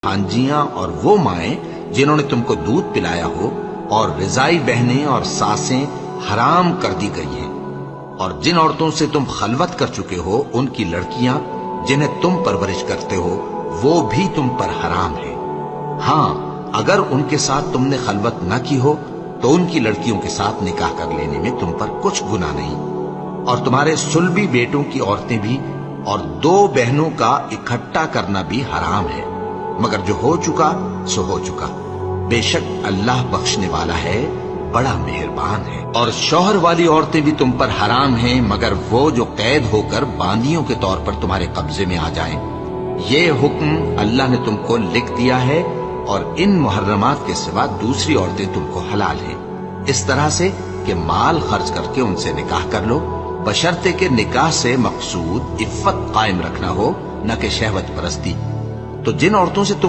भांजियां और वो माएं जिन्होंने तुमको दूध पिलाया हो, और रिजाई बहनें और सासें हराम कर दी गई हैं। और जिन औरतों से तुम खलवत कर चुके हो, उनकी लड़कियां जिन्हें तुम परवरिश करते हो, वो भी तुम पर हराम है। हाँ, अगर उनके साथ तुमने खलवत न की हो तो उनकी लड़कियों के साथ निकाह कर लेने में तुम पर कुछ गुनाह नहीं। और तुम्हारे सुलभी बेटों की औरतें भी और दो बहनों का इकट्ठा करना भी हराम है, मगर जो हो चुका सो हो चुका। बेशक अल्लाह बख्शने वाला है, बड़ा मेहरबान है। और शौहर वाली औरतें भी तुम पर हराम हैं, मगर वो जो कैद होकर बांदियों के तौर पर तुम्हारे कब्जे में आ जाएं। ये हुक्म अल्लाह ने तुमको लिख दिया है, और इन मुहर्रमात के सिवा दूसरी औरतें तुमको हलाल हैं, इस तरह से कि माल खर्च करके उनसे निकाह कर लो, बशर्ते के निकाह से मकसूद इफ्फत कायम रखना हो, न कि शहवत परस्ती। तो जिन औरतों से तुम